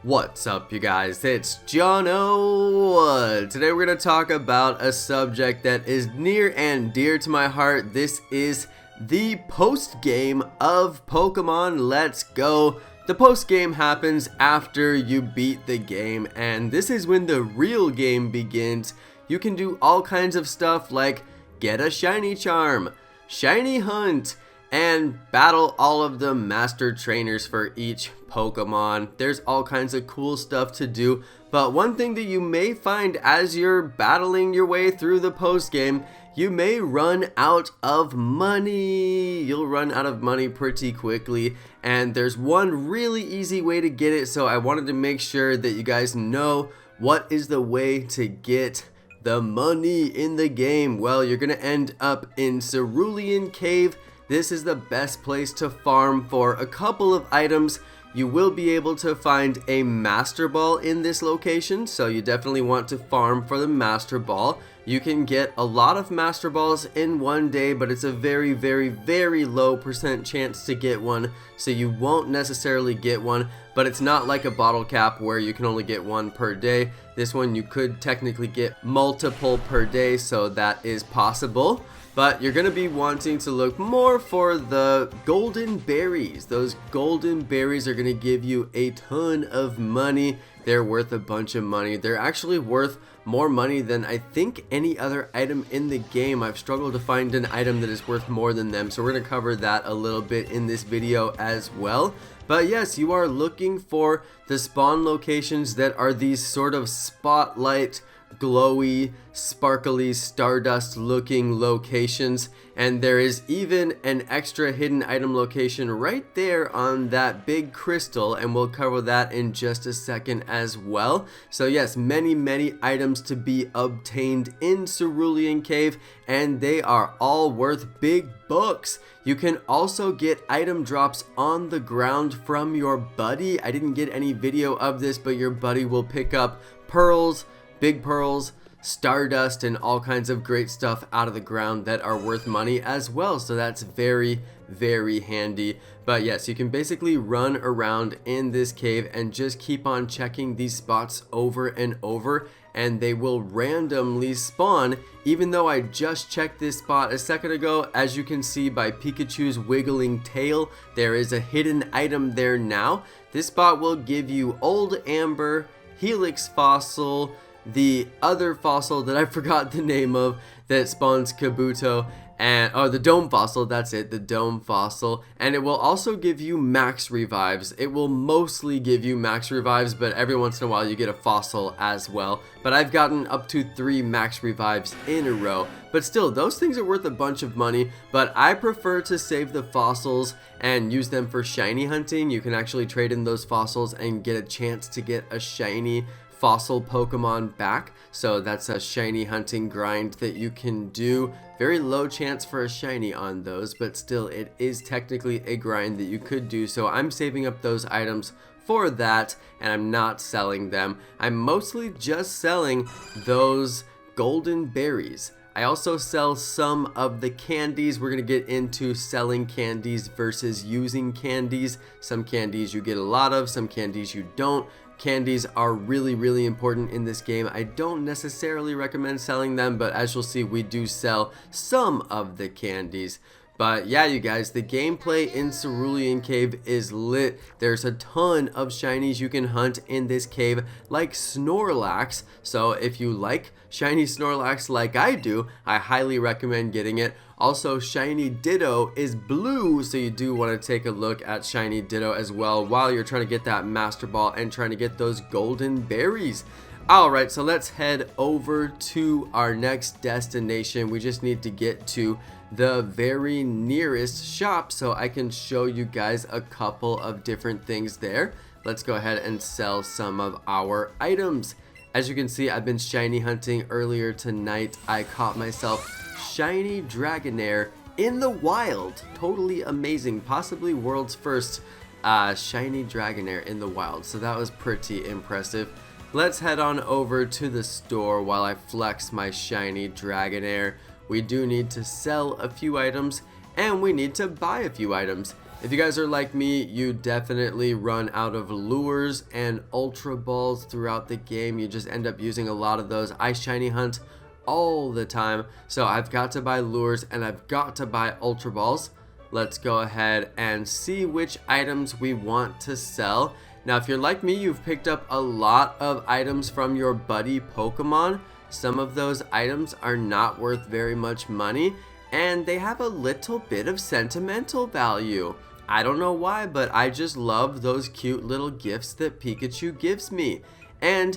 What's up, you guys? It's Jonno. Today we're going to talk about a subject that is near and dear to my heart. This is the post-game of Pokemon Let's Go. The post-game happens after you beat the game, and this is when the real game begins. You can do all kinds of stuff like get a shiny charm, shiny hunt, and battle all of the master trainers for each Pokemon. There's all kinds of cool stuff to do, but one thing that you may find as you're battling your way through the post game, you may run out of money. You'll run out of money pretty quickly, and there's one really easy way to get it, so I wanted to make sure that you guys know what is the way to get the money in the game. Well, you're gonna end up in Cerulean Cave. This is the best place to farm for a couple of items. You will be able to find a Master Ball in this location, so you definitely want to farm for the Master Ball. You can get a lot of Master Balls in one day, but it's a very, very, very low % chance to get one, so you won't necessarily get one. But it's not like a bottle cap where you can only get one per day. This one you could technically get multiple per day, so that is possible. But you're going to be wanting to look more for the golden berries. Those golden berries are going to give you a ton of money. They're worth a bunch of money. They're actually worth more money than I think any other item in the game. I've struggled to find an item that is worth more than them, so we're going to cover that a little bit in this video as well. But yes, you are looking for the spawn locations that are these sort of spotlight, glowy, sparkly, stardust looking locations, and there is even an extra hidden item location right there on that big crystal, and we'll cover that in just a second as well. So yes, many items to be obtained in Cerulean Cave, and they are all worth big bucks. You can also get item drops on the ground from your buddy. I didn't get any video of this, but your buddy will pick up pearls, big pearls, stardust, and all kinds of great stuff out of the ground that are worth money as well, so that's very, very handy. But yes, you can basically run around in this cave and just keep on checking these spots over and over, and they will randomly spawn. Even though I just checked this spot a second ago, as you can see by Pikachu's wiggling tail, there is a hidden item there now. This spot will give you Old Amber, Helix Fossil, the other fossil that I forgot the name of that spawns Kabuto, and the Dome Fossil, that's it, the Dome Fossil, and it will also give you max revives. It will mostly give you max revives, but every once in a while you get a fossil as well. But I've gotten up to 3 max revives in a row. But still, those things are worth a bunch of money, but I prefer to save the fossils and use them for shiny hunting. You can actually trade in those fossils and get a chance to get a shiny fossil Pokemon back, so that's a shiny hunting grind that you can do. Very low chance for a shiny on those, but still it is technically a grind that you could do, so I'm saving up those items for that, and I'm not selling them. I'm mostly just selling those golden berries. I also sell some of the candies. We're going to get into selling candies versus using candies. Some candies you get a lot of, some candies you don't. Candies are really important in this game. I don't necessarily recommend selling them, but as you'll see, we do sell some of the candies. But yeah, you guys, the gameplay in Cerulean Cave is lit. There's a ton of shinies you can hunt in this cave, like Snorlax. So if you like shiny Snorlax like I do, I highly recommend getting it. Also, shiny Ditto is blue, so you do want to take a look at shiny Ditto as well while you're trying to get that Master Ball and trying to get those golden berries. Alright, so let's head over to our next destination. We just need to get to the very nearest shop so I can show you guys a couple of different things there. Let's go ahead and sell some of our items. As you can see, I've been shiny hunting earlier tonight. I caught myself shiny Dragonair in the wild. Totally amazing, possibly world's first shiny Dragonair in the wild, so that was pretty impressive. Let's head on over to the store while I flex my shiny Dragonair. We do need to sell a few items, and we need to buy a few items. If you guys are like me, you definitely run out of lures and ultra balls throughout the game. You just end up using a lot of those. I shiny hunt all the time, so I've got to buy lures and I've got to buy ultra balls. Let's go ahead and see which items we want to sell. Now, if you're like me, you've picked up a lot of items from your buddy Pokemon. Some of those items are not worth very much money, and they have a little bit of sentimental value. I don't know why, but I just love those cute little gifts that Pikachu gives me. And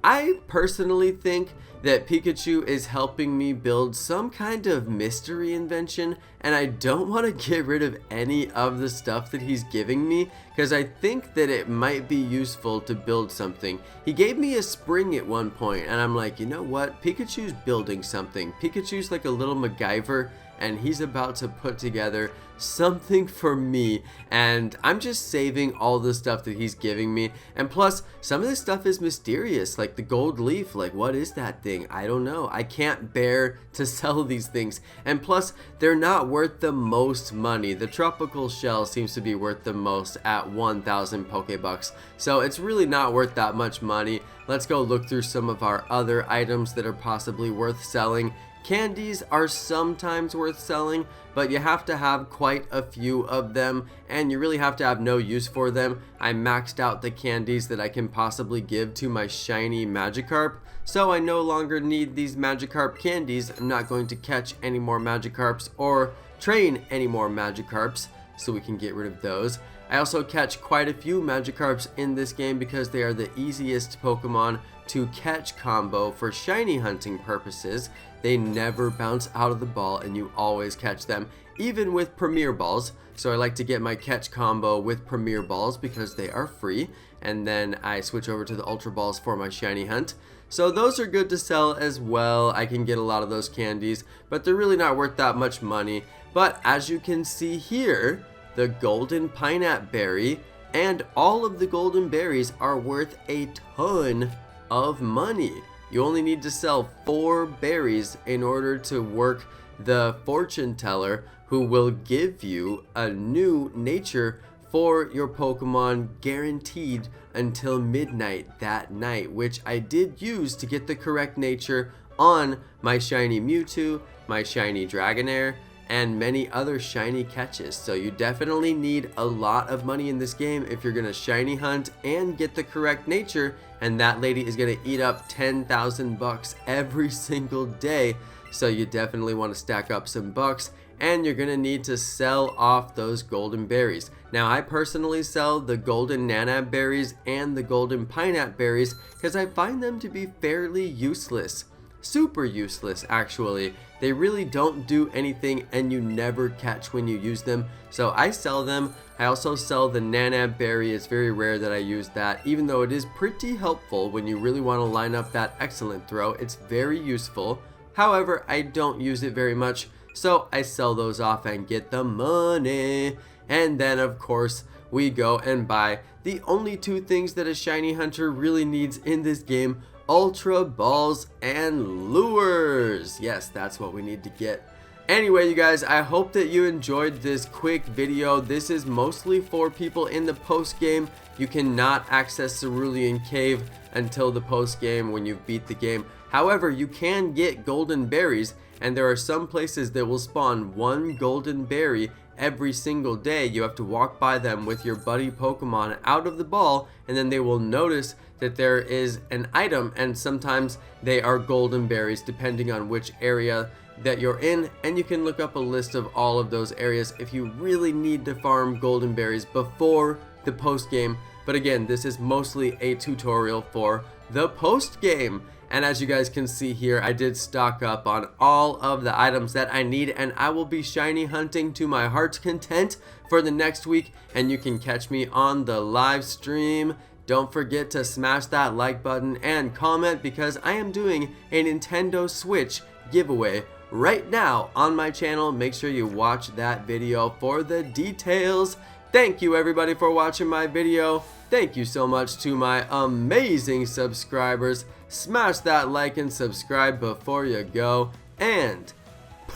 I personally think that Pikachu is helping me build some kind of mystery invention, and I don't want to get rid of any of the stuff that he's giving me because I think that it might be useful to build something. He gave me a spring at one point, and I'm like, you know what? Pikachu's building something. Pikachu's like a little MacGyver, and he's about to put together something for me, and I'm just saving all the stuff that he's giving me. And plus, some of this stuff is mysterious, like the gold leaf. Like, what is that thing? I don't know. I can't bear to sell these things, and plus they're not worth the most money. The tropical shell seems to be worth the most at 1,000 Pokebucks, so it's really not worth that much money. Let's go look through some of our other items that are possibly worth selling. Candies are sometimes worth selling, but you have to have quite a few of them, and you really have to have no use for them. I maxed out the candies that I can possibly give to my shiny Magikarp, so I no longer need these Magikarp candies. I'm not going to catch any more Magikarps or train any more Magikarps, so we can get rid of those. I also catch quite a few Magikarps in this game because they are the easiest Pokemon to catch combo for shiny hunting purposes. They never bounce out of the ball and you always catch them, even with Premier Balls. So I like to get my catch combo with Premier Balls because they are free, and then I switch over to the Ultra Balls for my shiny hunt. So those are good to sell as well. I can get a lot of those candies, but they're really not worth that much money. But as you can see here, the golden pineapple berry and all of the golden berries are worth a ton of money. You only need to sell 4 berries in order to work the fortune teller, who will give you a new nature for your Pokemon guaranteed until midnight that night, which I did use to get the correct nature on my shiny Mewtwo, my shiny Dragonair, and many other shiny catches. So you definitely need a lot of money in this game if you're gonna shiny hunt and get the correct nature, and that lady is gonna eat up 10,000 bucks every single day. So you definitely want to stack up some bucks, and you're gonna need to sell off those golden berries. Now, I personally sell the golden nanab berries and the golden pineapple berries because I find them to be fairly useless. Super useless, actually. They really don't do anything and you never catch when you use them, so I sell them. I also sell the nanab berry. It's very rare that I use that, even though it is pretty helpful when you really want to line up that excellent throw. It's very useful. However, I don't use it very much, so I sell those off and get the money. And then of course we go and buy the only 2 things that a shiny hunter really needs in this game: Ultra Balls and Lures. Yes, that's what we need to get. Anyway, you guys, I hope that you enjoyed this quick video. This is mostly for people in the post game. You cannot access Cerulean Cave until the post game when you've beat the game. However, you can get golden berries, and there are some places that will spawn 1 golden berry every single day. You have to walk by them with your buddy Pokemon out of the ball, and then they will notice that there is an item, and sometimes they are golden berries depending on which area that you're in, and you can look up a list of all of those areas if you really need to farm golden berries before the post game. But again, this is mostly a tutorial for the post game. And as you guys can see here, I did stock up on all of the items that I need, and I will be shiny hunting to my heart's content for the next week, and you can catch me on the live stream. Don't forget to smash that like button and comment, because I am doing a Nintendo Switch giveaway right now on my channel. Make sure you watch that video for the details. Thank you everybody for watching my video. Thank you so much to my amazing subscribers. Smash that like and subscribe before you go, and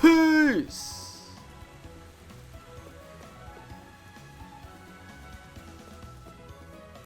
peace!